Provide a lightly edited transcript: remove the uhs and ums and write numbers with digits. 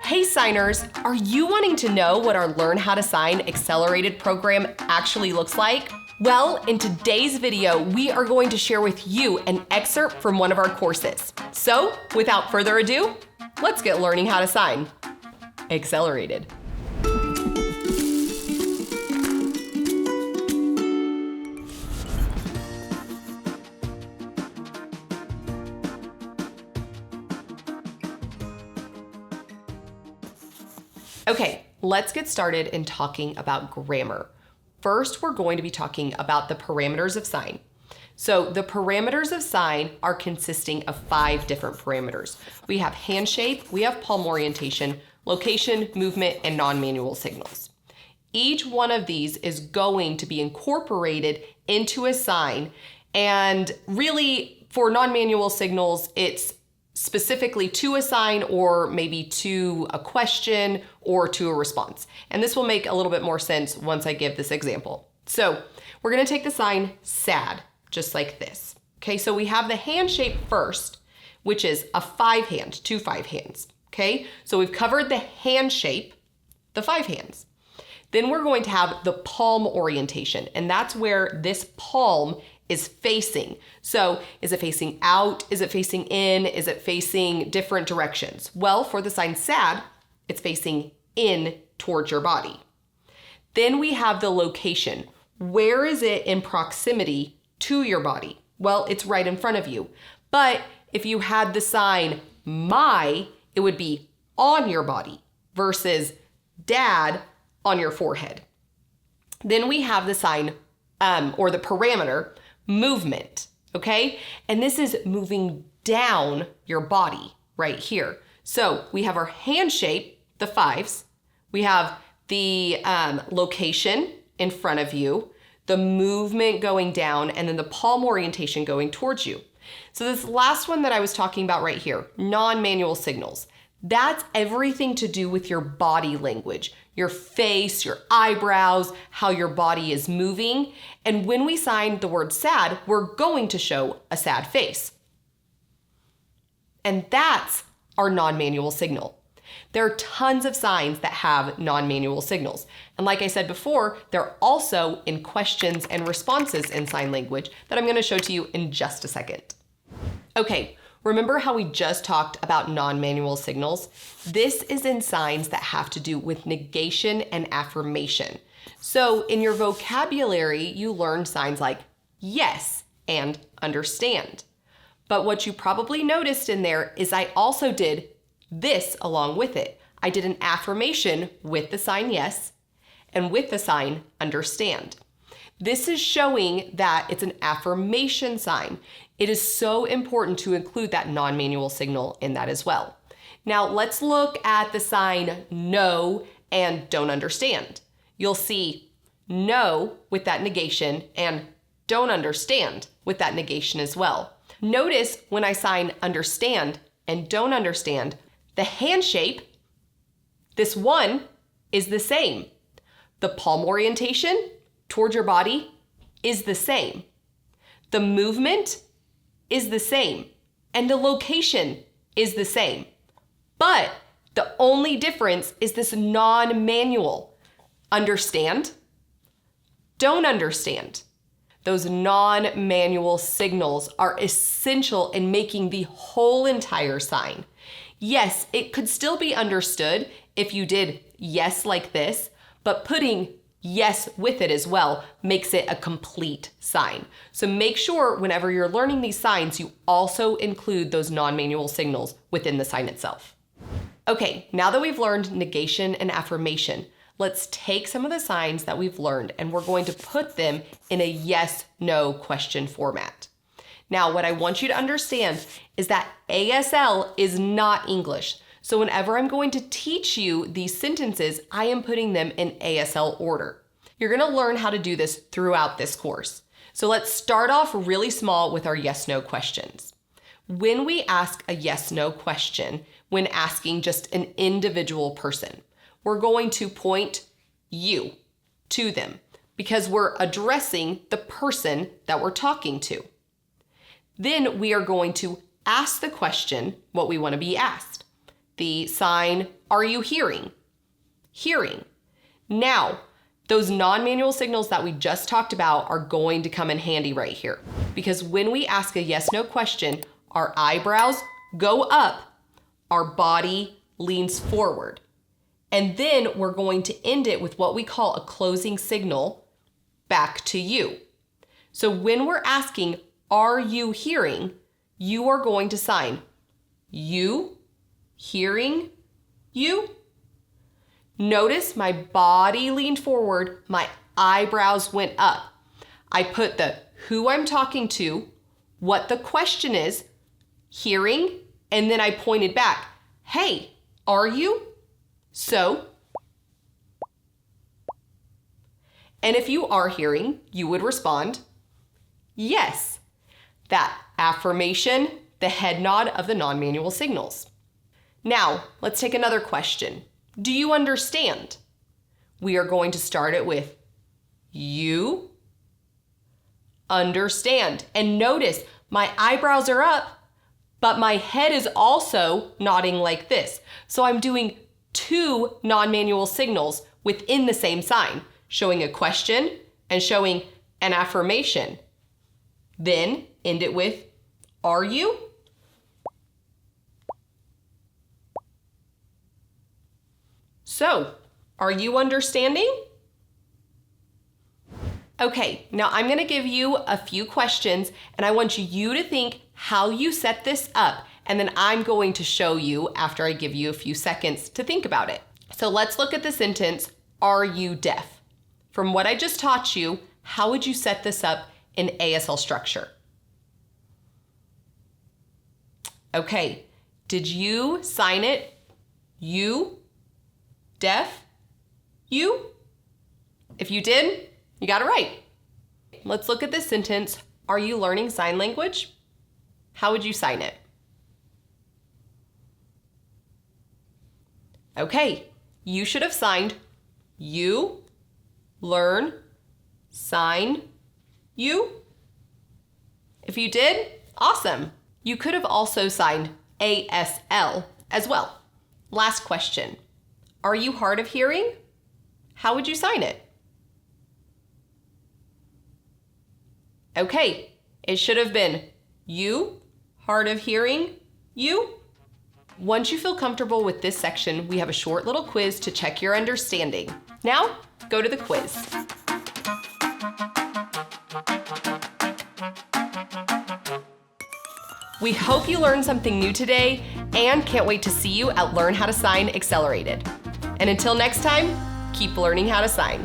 Hey signers, are you wanting to know what our Learn How to Sign accelerated program actually looks like? Well, in today's video, we are going to share with you an excerpt from one of our courses. So, without further ado, let's get learning how to sign accelerated. Okay, let's get started in talking about grammar. First, we're going to be talking about the parameters of sign. So the parameters of sign are consisting of 5 different parameters. We have hand shape, we have palm orientation, location, movement, and non-manual signals. Each one of these is going to be incorporated into a sign, and really for non-manual signals, it's specifically to a sign or maybe to a question or to a response. And this will make a little bit more sense once I give this example. So we're gonna take the sign sad, just like this. Okay, so we have the hand shape first, which is a 5 hand, 2 5 hands. Okay, so we've covered the hand shape, the 5 hands. Then we're going to have the palm orientation, and that's where this palm is facing. So is it facing out? Is it facing in? Is it facing different directions? Well, for the sign sad, it's facing in towards your body. Then we have the location. Where is it in proximity to your body? Well, it's right in front of you. But if you had the sign my, it would be on your body versus dad on your forehead. Then we have the sign or the parameter movement, okay? And this is moving down your body right here. So we have our hand shape, the 5s. We have the location in front of you, the movement going down, and then the palm orientation going towards you. So this last one that I was talking about right here, non-manual signals, that's everything to do with your body language, your face, your eyebrows, how your body is moving. And when we sign the word sad, we're going to show a sad face. And that's our non-manual signal. There are tons of signs that have non-manual signals. And like I said before, they're also in questions and responses in sign language that I'm going to show to you in just a second. Okay. Remember how we just talked about non-manual signals? This is in signs that have to do with negation and affirmation. So in your vocabulary, you learn signs like yes and understand. But what you probably noticed in there is I also did this along with it. I did an affirmation with the sign yes and with the sign understand. This is showing that it's an affirmation sign. It is so important to include that non-manual signal in that as well. Now let's look at the sign no and don't understand. You'll see no with that negation and don't understand with that negation as well. Notice when I sign understand and don't understand, the hand shape, this one is the same. The palm orientation towards your body is the same. The movement is the same, and the location is the same. But the only difference is this non-manual. Understand, don't understand. Those non-manual signals are essential in making the whole entire sign. Yes, it could still be understood if you did yes like this, but putting yes with it as well makes it a complete sign. So make sure whenever you're learning these signs, you also include those non-manual signals within the sign itself. Okay, now that we've learned negation and affirmation, let's take some of the signs that we've learned and we're going to put them in a yes/no question format. Now, what I want you to understand is that ASL is not English. So whenever I'm going to teach you these sentences, I am putting them in ASL order. You're going to learn how to do this throughout this course. So let's start off really small with our yes/no questions. When we ask a yes/no question, when asking just an individual person, we're going to point you to them because we're addressing the person that we're talking to. Then we are going to ask the question what we want to be asked. The sign Are you hearing? Hearing. Now, those non-manual signals that we just talked about are going to come in handy right here. Because when we ask a yes/no question, our eyebrows go up, our body leans forward. And then we're going to end it with what we call a closing signal back to you. So when we're asking, are you hearing? You are going to sign you, hearing, you. Notice my body leaned forward, my eyebrows went up. I put the who I'm talking to, what the question is, hearing, and then I pointed back. Hey, are you? So, and if you are hearing, you would respond, yes. That affirmation, the head nod of the non-manual signals. Now, let's take another question. Do you understand? We are going to start it with you understand. And notice my eyebrows are up, but my head is also nodding like this. So I'm doing two non-manual signals within the same sign, showing a question and showing an affirmation. Then end it with, are you? So, are you understanding? Okay, now I'm going to give you a few questions and I want you to think how you set this up, and then I'm going to show you after I give you a few seconds to think about it. So let's look at the sentence, are you deaf? From what I just taught you, how would you set this up in ASL structure? Okay, did you sign it? You, deaf, you? If you did, you got it right. Let's look at this sentence. Are you learning sign language? How would you sign it? Okay, you should have signed you, learn, sign, you. If you did, awesome. You could have also signed ASL as well. Last question. Are you hard of hearing? How would you sign it? Okay, it should have been you, hard of hearing, you. Once you feel comfortable with this section, we have a short little quiz to check your understanding. Now, go to the quiz. We hope you learned something new today and can't wait to see you at Learn How to Sign Accelerated. And until next time, keep learning how to sign.